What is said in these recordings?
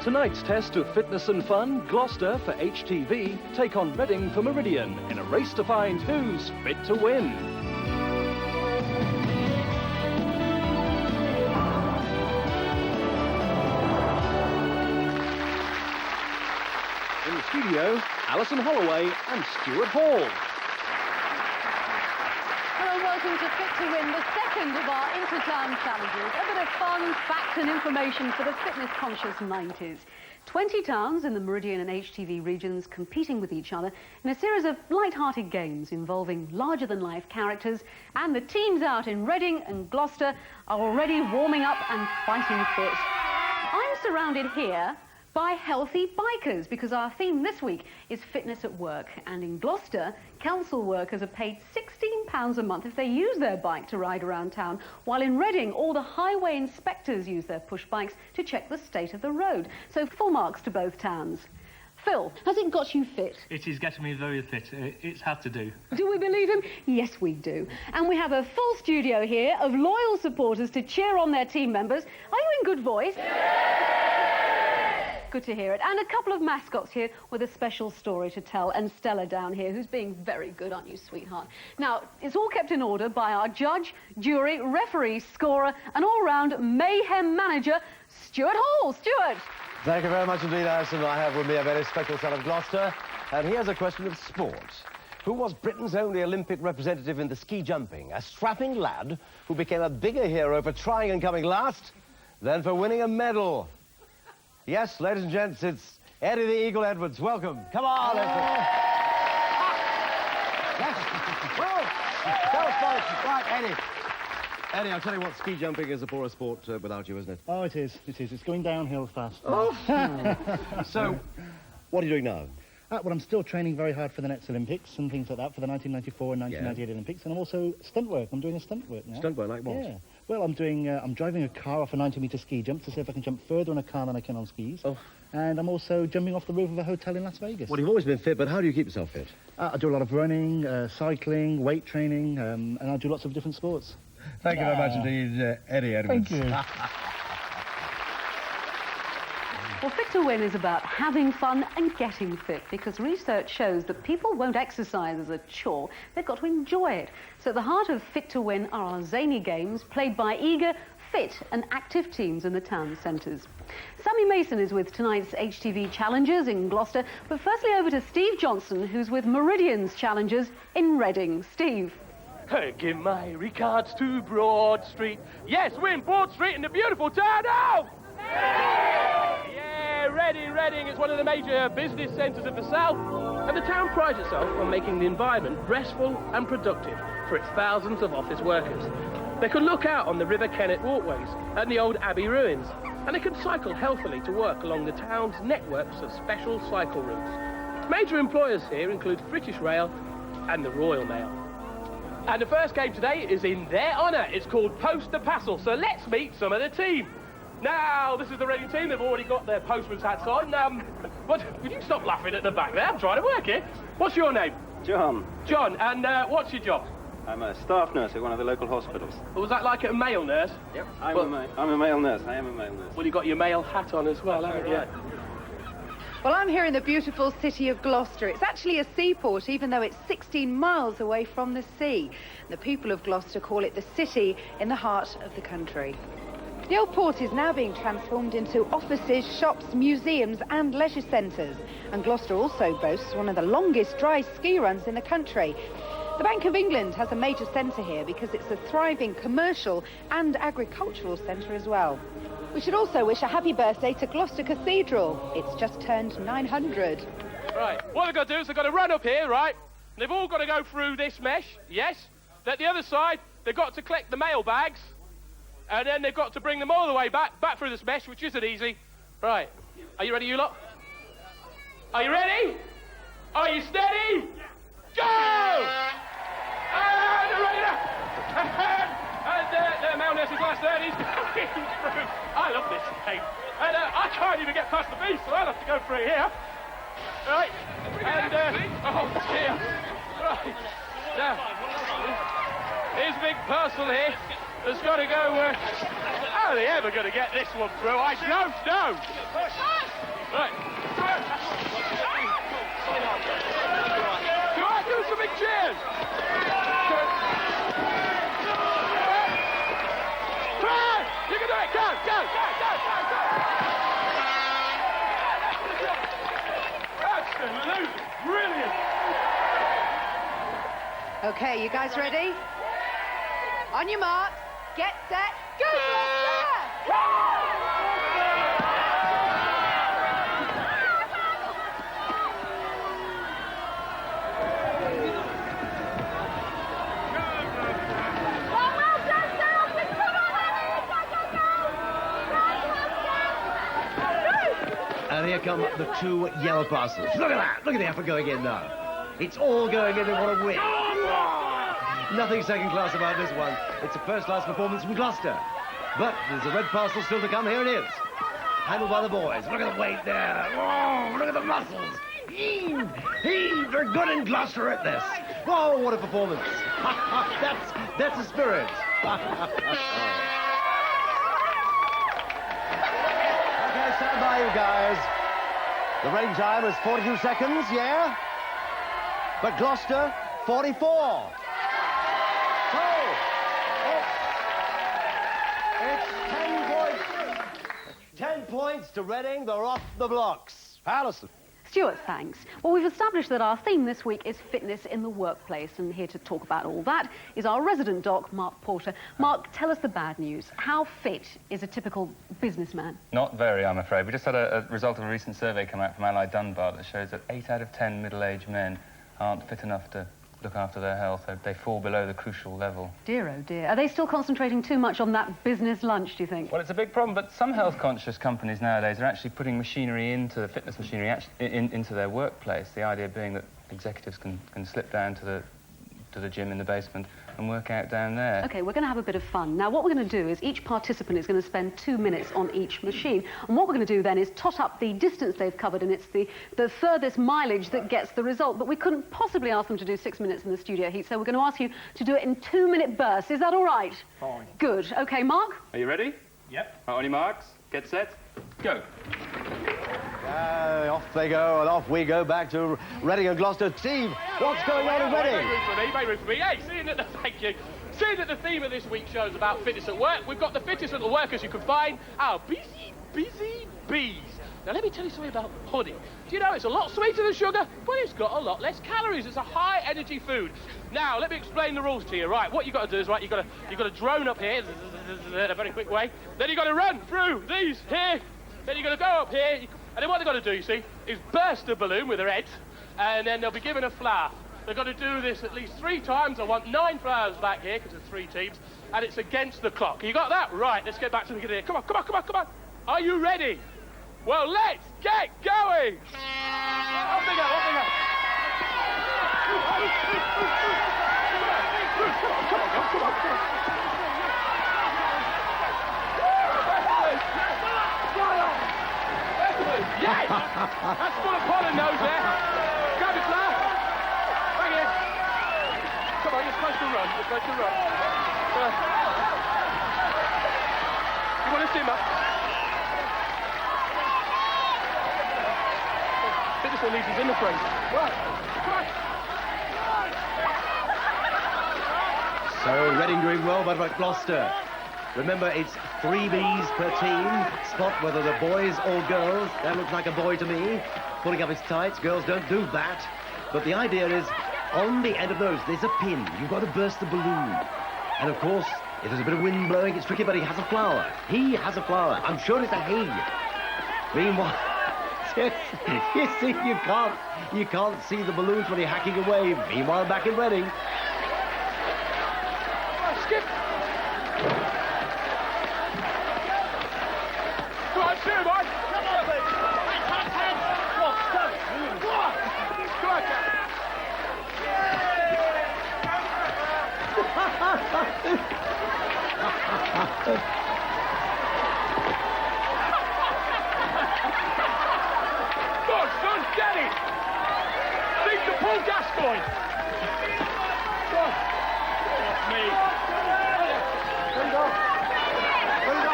tonight's test of fitness and fun, Gloucester for HTV take on Reading for Meridian in a race to find who's fit to win. In the studio, Alison Holloway and Stuart Hall. Hello and welcome to Fit to Win, the second of our Intertown challenges. A bit of fun, facts and information for the fitness-conscious 90s. 20 towns in the Meridian and HTV regions competing with each other in a series of light-hearted games involving larger-than-life characters, and the teams out in Reading and Gloucester are already warming up and fighting fit. I'm surrounded here by healthy bikers, because our theme this week is fitness at work. And in Gloucester, council workers are paid £16 a month if they use their bike to ride around town, while in Reading, all the highway inspectors use their push bikes to check the state of the road. So full marks to both towns. Phil, has it got you fit? It is getting me very fit. It's had to do. Do we believe him? Yes, we do. And we have a full studio here of loyal supporters to cheer on their team members. Are you in good voice? Good to hear it. And a couple of mascots here with a special story to tell. And Stella down here, who's being very good, aren't you, sweetheart? Now, it's all kept in order by our judge, jury, referee, scorer, and all-round mayhem manager, Stuart Hall. Stuart. Thank you very much indeed, Alison. I have with me a very special son of Gloucester. And here's a question of sport. Who was Britain's only Olympic representative in the ski jumping? A strapping lad who became a bigger hero for trying and coming last than for winning a medal. Yes, ladies and gents, it's Eddie the Eagle Edwards. Welcome. Come on, Edwards. Yes. Well, that was fine. Right, Eddie. Eddie, I'll tell you what, ski jumping is a poorer sport without you, isn't it? Oh, it is. It is. It's going downhill fast. Oh. So, what are you doing now? Well, I'm still training very hard for the next Olympics and things like that, for the 1994 and 1998 Olympics, and I'm also stunt work. I'm doing a stunt work now. Stunt work, like what? Yeah. Well, I'm driving a car off a 90-metre ski jump to see if I can jump further on a car than I can on skis. Oh. And I'm also jumping off the roof of a hotel in Las Vegas. Well, you've always been fit, but how do you keep yourself fit? I do a lot of running, cycling, weight training, and I do lots of different sports. Thank you very much indeed, Eddie Edwards. Thank you. Well, Fit to Win is about having fun and getting fit, because research shows that people won't exercise as a chore. They've got to enjoy it. So at the heart of Fit to Win are our zany games played by eager, fit and active teams in the town centres. Sammy Mason is with tonight's HTV Challengers in Gloucester, but firstly over to Steve Johnson, who's with Meridian's Challengers in Reading. Steve. Hey, give my regards to Broad Street. Yes, we're in Broad Street in the beautiful town of... Reading is one of the major business centres of the South, and the town prides itself on making the environment restful and productive for its thousands of office workers. They can look out on the River Kennet walkways and the old Abbey ruins, and they can cycle healthily to work along the town's networks of special cycle routes. Major employers here include British Rail and the Royal Mail. And the first game today is in their honour. It's called Post the Passel, so let's meet some of the team. Now, this is the Reading team. They've already got their postman's hats on. Would you stop laughing at the back there? I'm trying to work here. What's your name? John. John, and what's your job? I'm a staff nurse at one of the local hospitals. Well, was that like a male nurse? Yep. I'm a male nurse. I am a male nurse. Well, you got your male hat on as well, haven't you? Well, I'm here in the beautiful city of Gloucester. It's actually a seaport, even though it's 16 miles away from the sea. The people of Gloucester call it the city in the heart of the country. The old port is now being transformed into offices, shops, museums and leisure centres. And Gloucester also boasts one of the longest dry ski runs in the country. The Bank of England has a major centre here because it's a thriving commercial and agricultural centre as well. We should also wish a happy birthday to Gloucester Cathedral. It's just turned 900. Right, what they've got to do is they've got to run up here, right? And they've all got to go through this mesh, yes? At the other side, they've got to collect the mail bags. And then they've got to bring them all the way back through this mesh, which isn't easy. Right. Are you ready, you lot? Are you ready? Are you steady? Go! And they're ready now. And the male nurse's last third is going through. I love this thing. And I can't even get past the beast, so I'll have to go through here. Right. And, oh, dear. Right. Now, here's a big parcel here. There's got to go... How are they ever going to get this one through? I don't know. Right. Go on, do some big cheers. Come on, you can do it. Go, go, go, go, go, go. Absolutely brilliant. OK, you guys ready? On your marks, get set, go, Gloucester! And here come the two yellow parcels. Look at that! Look at the effort going in now. It's all going in. They want to win. Nothing second class about this one. It's a first-class performance from Gloucester. But there's a red parcel still to come. Here it is. Handled by the boys. Look at the weight there. Oh, look at the muscles. Heave! Heave! They're good in Gloucester at this. Oh, what a performance. That's the spirit. Okay, stand by, you guys. The running time is 42 seconds, yeah? But Gloucester, 44. So, it's 10 points. 10 points to Reading. They're off the blocks. Alison. Stuart, thanks. Well, we've established that our theme this week is fitness in the workplace, and here to talk about all that is our resident doc, Mark Porter. Mark, tell us the bad news. How fit is a typical businessman? Not very, I'm afraid. We just had a result of a recent survey come out from Allied Dunbar that shows that 8 out of 10 middle-aged men aren't fit enough to look after their health. They fall below the crucial level. Dear, oh dear. Are they still concentrating too much on that business lunch, do you think? Well, it's a big problem, but some health-conscious companies nowadays are actually putting machinery into fitness machinery into their workplace. The idea being that executives can slip down to the gym in the basement and work out down there. OK, we're going to have a bit of fun. Now, what we're going to do is each participant is going to spend 2 minutes on each machine. And what we're going to do then is tot up the distance they've covered, and it's the furthest mileage that gets the result. But we couldn't possibly ask them to do 6 minutes in the studio heat, so we're going to ask you to do it in 2-minute bursts. Is that all right? Fine. Good. OK, Mark? Are you ready? Yep. Right, on your marks, get set, go. Off they go, and off we go back to Reading and Gloucester. Steve, what's going on in Reading? Make room for me. Hey, thank you. Seeing that the theme of this week's show is about fitness at work, we've got the fittest little workers you can find, our busy bees. Now, let me tell you something about honey. Do you know it's a lot sweeter than sugar, but it's got a lot less calories. It's a high-energy food. Now, let me explain the rules to you. Right, what you've got to do is, you've got to drone up here in a very quick way. Then you've got to run through these here. Then you've got to go up here. And then what they've got to do, you see, is burst a balloon with their heads, and then they'll be given a flower. They've got to do this at least 3 times. I want 9 flowers back here, because there's 3 teams, and it's against the clock. You got that? Right, let's get back to the beginning. Come on, come on, come on, come on. Are you ready? Well, let's get going. Off they go, off they go. Come on, come on, come on. Yes! That's full of pollen nose there. Grab it, flower. Back here. Come on, you're supposed to run. You're supposed to run. You want to simmer? I think this one needs his inner frame. Right. Come on. So, Reading doing well, but about Gloucester. Remember, it's 3 bees per team. Spot whether they're boys or girls. That looks like a boy to me. Pulling up his tights. Girls don't do that. But the idea is, on the end of those, there's a pin. You've got to burst the balloon. And, of course, if there's a bit of wind blowing, it's tricky, but he has a flower. He has a flower. I'm sure it's a he. Meanwhile, you see, you can't see the balloons when you're hacking away. Meanwhile, back in Reading. Skip. Good, son, get it! Think to pull Gascoigne! Go on. Me. There you go. There you go.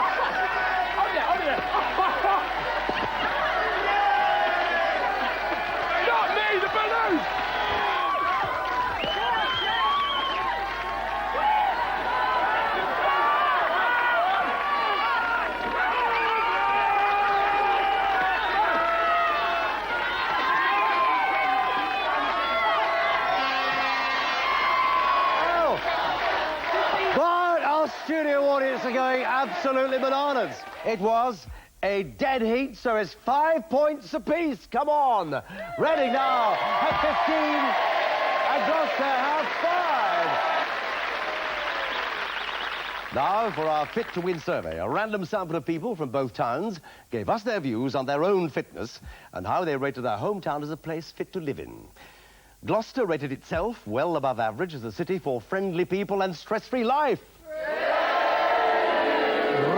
Not me, the balloon! But our studio audience are going absolutely bananas. It was a dead heat, so it's 5 points apiece. Come on. Reading now have 15 and Gloucester have 5. Now for our Fit to Win survey. A random sample of people from both towns gave us their views on their own fitness and how they rated their hometown as a place fit to live in. Gloucester rated itself well above average as a city for friendly people and stress-free life.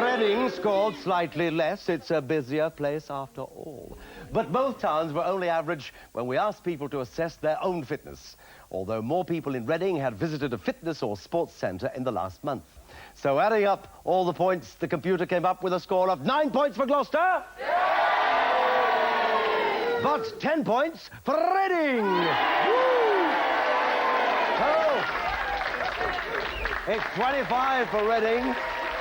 Reading scored slightly less. It's a busier place after all. But both towns were only average when we asked people to assess their own fitness, although more people in Reading had visited a fitness or sports centre in the last month. So adding up all the points, the computer came up with a score of 9 points for Gloucester. But 10 points for Reading. Oh, it's 25 for Reading,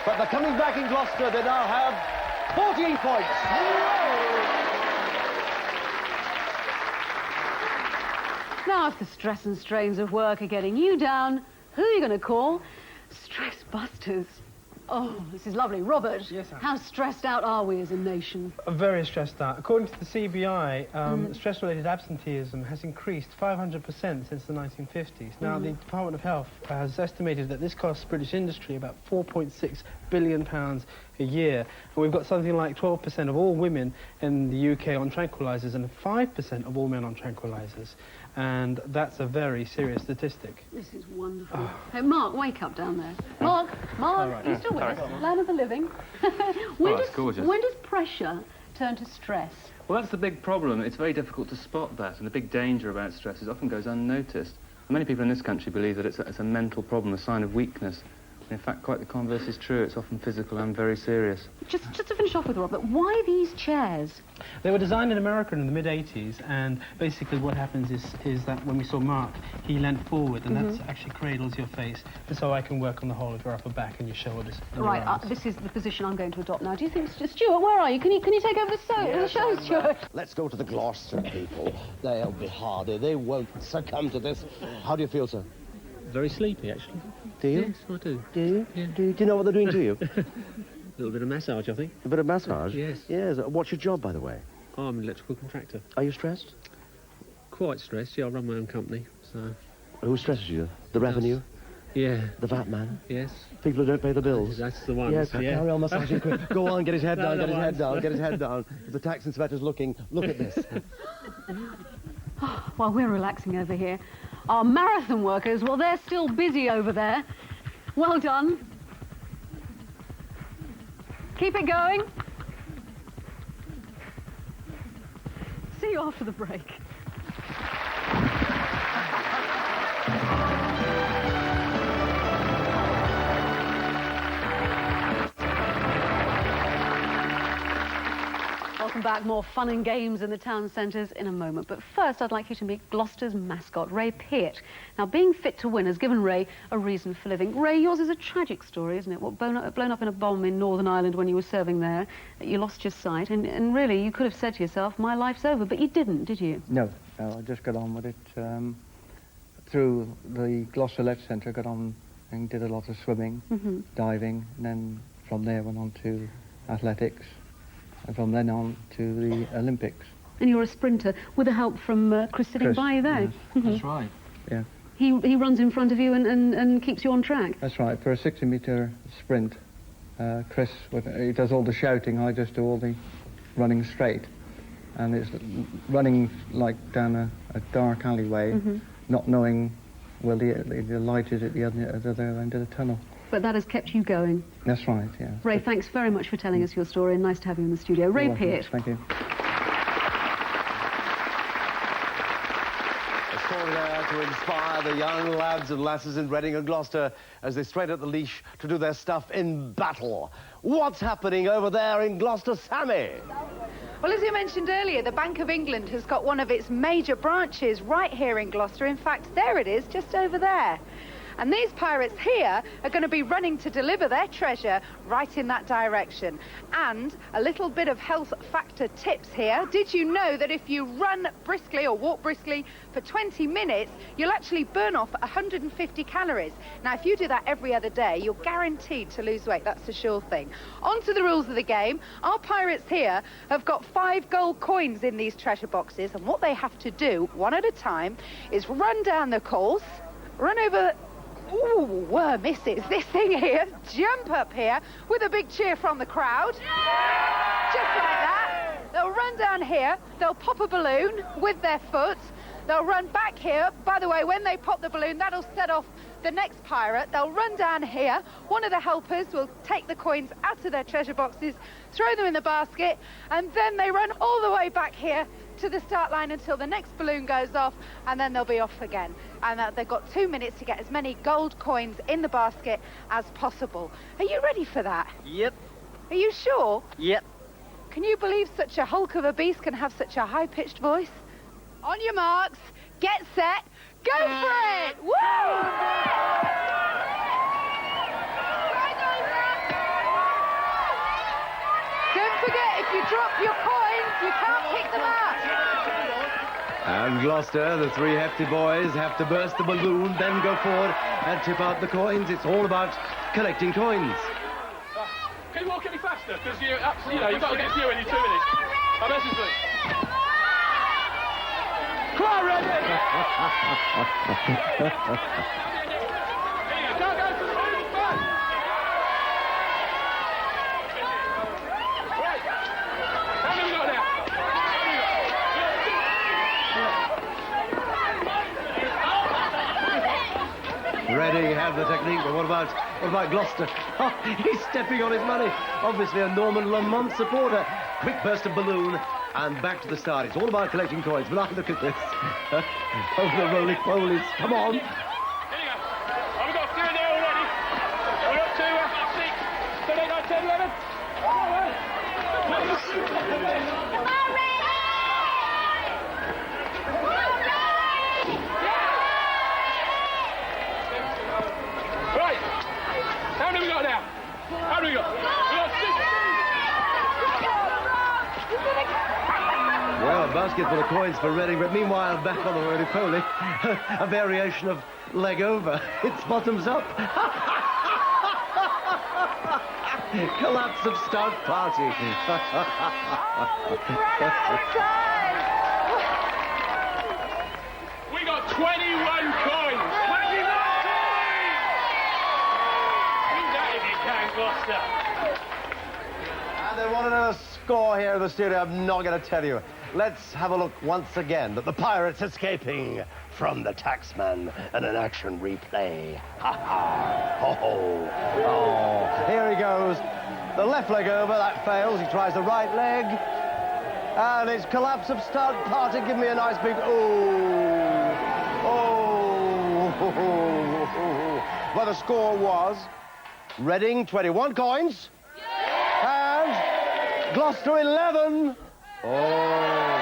but they're coming back in Gloucester. They now have 14 points. Now, if the stress and strains of work are getting you down, who are you going to call? Stress busters. Oh, this is lovely. Robert, Yes, sir. how stressed out are we as a nation? Very stressed out. According to the CBI, stress-related absenteeism has increased 500% since the 1950s. Now, the Department of Health has estimated that this costs British industry about £4.6 billion a year. And we've got something like 12% of all women in the UK on tranquilizers and 5% of all men on tranquilizers. And that's a very serious statistic. This is wonderful. Hey, Mark, wake up down there. Mark, are you still with us? Land of the living. It's gorgeous. When does pressure turn to stress? Well, that's the big problem. It's very difficult to spot that, and the big danger about stress is it often goes unnoticed. And many people in this country believe that it's a mental problem, a sign of weakness. In fact, quite the converse is true. It's often physical and very serious. Just to finish off with, Robert, why these chairs? They were designed in America in the mid-80s, and basically what happens is that when we saw Mark, he leant forward, and that actually cradles your face, and so I can work on the whole of your upper back and your shoulders. And Right, your arms. this is the position I'm going to adopt now. Do you think, Stuart, where are you? Can you take over the show, Stuart? Let's go to the Gloucester people. They'll be hardy. They won't succumb to this. How do you feel, sir? Very sleepy, actually. Do you? Yes, I do. Do you? Yeah. Do you know what they're doing to you? A little bit of massage, I think. A bit of massage? Yes. Yes. What's your job, by the way? Oh, I'm an electrical contractor. Are you stressed? Quite stressed, yeah, I run my own company, so... Who stresses you? The revenue? Yeah. The VAT man? Yes. People who don't pay the bills? That's the one. Yes, carry on massaging quick. Go on, get his head down, No, get his no, head down, get his head down. If the tax inspector's looking, look at this. While we're relaxing over here, our marathon workers, well, they're still busy over there. Well done. Keep it going. See you after the break. Welcome back. More fun and games in the town centres in a moment. But first, I'd like you to meet Gloucester's mascot, Ray Peart. Now, being fit to win has given Ray a reason for living. Ray, yours is a tragic story, isn't it? What, blown up in a bomb in Northern Ireland when you were serving there. You lost your sight, and really, you could have said to yourself, my life's over, but you didn't, did you? No, I just got on with it. Through the Gloucester Electric Centre, got on and did a lot of swimming, diving, and then from there went on to athletics. And from then on to the Olympics. And you're a sprinter, with the help from Chris sitting by you there. Yes. That's right. Yeah. He runs in front of you and keeps you on track. That's right. For a 60-metre sprint, Chris, he does all the shouting, I just do all the running straight. And it's running like down a dark alleyway, not knowing where the light is at the other end of the tunnel. But that has kept you going. That's right, yeah. Ray, thanks very much for telling us your story, and nice to have you in the studio. Ray Peart. Thank you. A story there to inspire the young lads and lasses in Reading and Gloucester as they straight at the leash to do their stuff in battle. What's happening over there in Gloucester, Sammy? Well, as you mentioned earlier, the Bank of England has got one of its major branches right here in Gloucester. In fact, there it is, just over there. And these pirates here are going to be running to deliver their treasure right in that direction. And a little bit of health factor tips here. Did you know that if you run briskly or walk briskly for 20 minutes, you'll actually burn off 150 calories? Now, if you do that every other day, you're guaranteed to lose weight. That's a sure thing. On to the rules of the game. Our pirates here have got 5 gold coins in these treasure boxes. And what they have to do, one at a time, is run down the course, run over... Ooh, misses. This thing here, jump up here with a big cheer from the crowd. Just like that. They'll run down here, they'll pop a balloon with their foot, they'll run back here. By the way, when they pop the balloon, that'll set off the next pirate. They'll run down here. One of the helpers will take the coins out of their treasure boxes, throw them in the basket, and then they run all the way back here to the start line until the next balloon goes off, and then they'll be off again. And they've got 2 minutes to get as many gold coins in the basket as possible. Are you ready for that? Yep. Are you sure? Yep. Can you believe such a hulk of a beast can have such a high-pitched voice? On your marks, get set, go for it! Woo! Don't forget, if you drop your coins, you can't pick them up. And Gloucester, the 3 hefty boys, have to burst the balloon, then go forward and tip out the coins. It's all about collecting coins. Can you walk any faster? Because you've got to get through in 2 minutes. I'm messaging. Come on, ready? Go for the balloon, fun! Right. How many we got now? Reading have the technique, but what about Gloucester? Oh, he's stepping on his money. Obviously a Norman Lamont supporter. Quick burst of balloon and back to the start. It's all about collecting coins, but look at this. Oh, the roly-polies. Come on. Here you go. Oh, we've got 3 in there already. We're up to 6, 7, 8, 9, 10, 11. Right. How many we got now? How many we got? We got 6. Well, a basket full of coins for Reading, but meanwhile, back on the roly-poly, a variation of leg over. It's bottoms up. Collapse of start party. We got 21 coins. 21 coins! Do that if you can, Gloucester. And they want to know a score here in the studio. I'm not going to tell you. Let's have a look once again at the pirates escaping from the taxman and an action replay. Ha ha! Ho ho! Oh, here he goes. The left leg over, that fails. He tries the right leg. And it's collapse of start party. Give me a nice big ooh. Oh. Well, the score was Reading 21 coins. And Gloucester 11. Oh.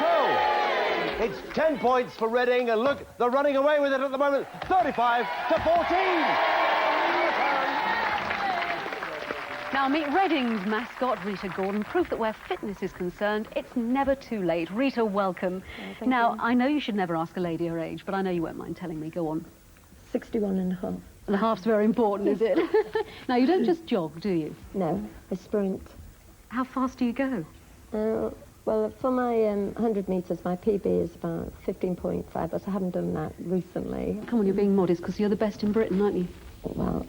So, it's 10 points for Reading, and look, they're running away with it at the moment, 35 to 14. Now meet Reading's mascot, Rita Gordon. Proof that where fitness is concerned, it's never too late. Rita, welcome. Now, I know you should never ask a lady her age, but I know you won't mind telling me. Go on. 61 and a half. And a half's very important, is it? Now, you don't just jog, do you? No, I sprint. How fast do you go? Well, for my 100 metres, my PB is about 15.5, but I haven't done that recently. Come on, you're being modest, because you're the best in Britain, aren't you? Well,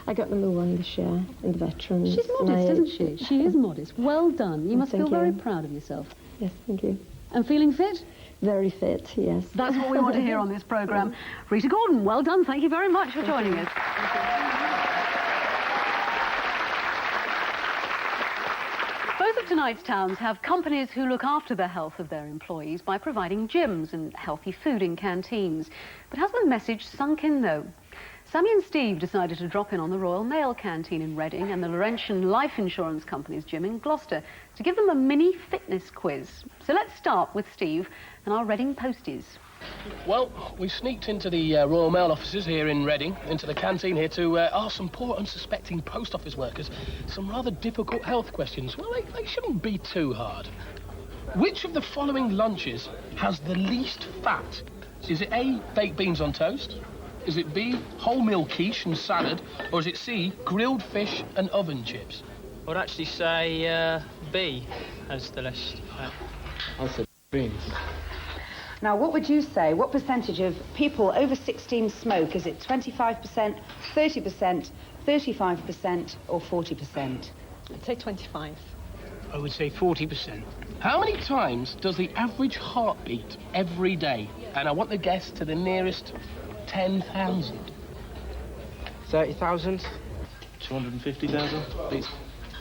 I got number 1 this year in the veterans. She's modest, isn't she? She is modest. Well done. You must feel very proud of yourself. Yes, thank you. And feeling fit? Very fit, yes. That's what we want to hear on this programme. Rita Gordon, well done. Thank you very much for joining us. Both of tonight's towns have companies who look after the health of their employees by providing gyms and healthy food in canteens. But has the message sunk in, though? Sammy and Steve decided to drop in on the Royal Mail canteen in Reading and the Laurentian Life Insurance Company's gym in Gloucester to give them a mini fitness quiz. So let's start with Steve and our Reading posties. Well, we sneaked into the Royal Mail offices here in Reading, into the canteen here, to ask some poor unsuspecting post office workers some rather difficult health questions. Well, they shouldn't be too hard. Which of the following lunches has the least fat? Is it A, baked beans on toast? Is it B, wholemeal quiche and salad? Or is it C, grilled fish and oven chips? I would actually say B as the least fat. I said beans. Now, what would you say? What percentage of people over 16 smoke? Is it 25%, 30%, 35% or 40%? I'd say 25. I would say 40%. How many times does the average heart beat every day? And I want the guess to the nearest 10,000. 30,000. 250,000, please.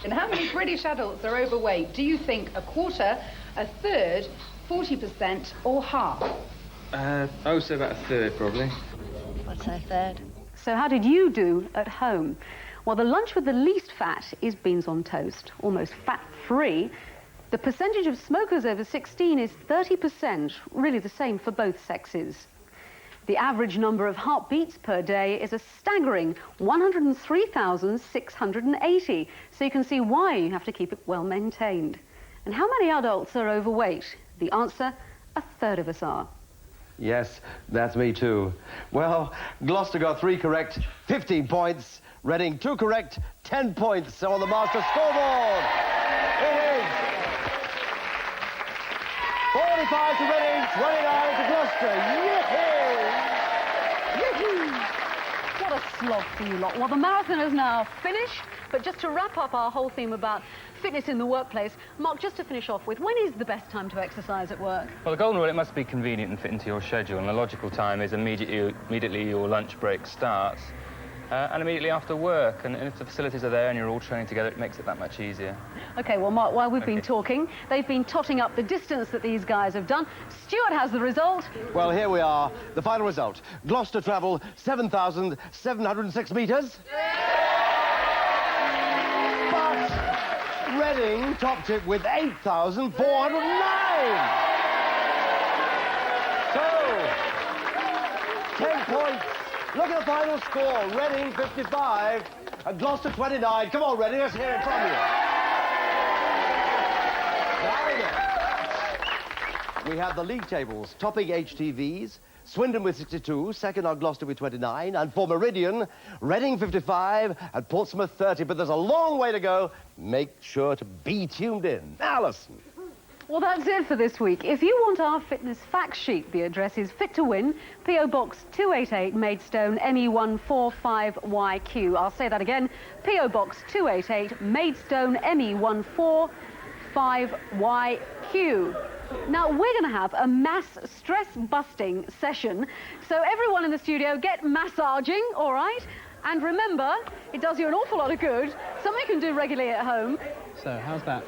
And how many British adults are overweight? Do you think a quarter, a third, 40% or half? I would say about a third, probably. I'd say a third. So how did you do at home? Well, the lunch with the least fat is beans on toast, almost fat-free. The percentage of smokers over 16 is 30%, really the same for both sexes. The average number of heartbeats per day is a staggering 103,680, so you can see why you have to keep it well maintained. And how many adults are overweight? The answer, a third of us are. Yes, that's me too. Well, Gloucester got 3 correct, 15 points. Reading 2 correct, 10 points. So on the master scoreboard, it is 45 to Reading, 29 to Gloucester. Yee-hoo! What a slog for you lot. Well, the marathon is now finished, but just to wrap up our whole theme about fitness in the workplace, Mark, just to finish off with, when is the best time to exercise at work? Well, the golden rule, it must be convenient and fit into your schedule, and the logical time is immediately your lunch break starts and immediately after work. And if the facilities are there and you're all training together, it makes it that much easier. OK, well, Mark, while we've been talking, they've been totting up the distance that these guys have done. Stuart has the result. Well, here we are, the final result. Gloucester travel 7,706 metres. But Reading topped it with 8,409. So, 10 points. Look at the final score. Reading 55 and Gloucester 29. Come on, Reading, let's hear it from you. Now we have the league tables topping HTV's. Swindon with 62, second are Gloucester with 29, and for Meridian, Reading 55 and Portsmouth 30. But there's a long way to go. Make sure to be tuned in. Alison. Well, that's it for this week. If you want our fitness fact sheet, the address is Fit to Win, P.O. Box 288, Maidstone, ME145YQ. I'll say that again, P.O. Box 288, Maidstone, ME145YQ. Now, we're going to have a mass stress-busting session, so everyone in the studio get massaging, all right? And remember, it does you an awful lot of good, something you can do regularly at home. So, how's that?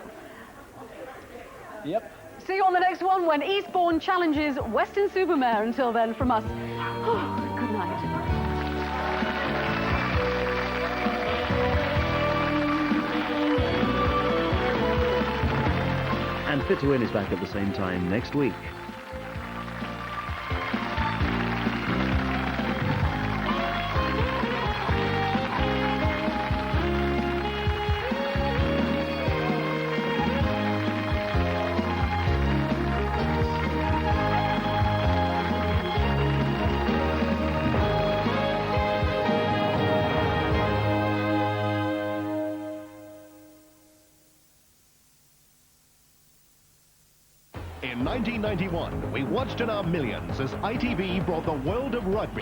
Yep. See you on the next one when Eastbourne challenges Weston-super-Mare. Until then, from us, oh, good night. And Fit to Win is back at the same time next week. In 1991, we watched in our millions as ITV brought the world of rugby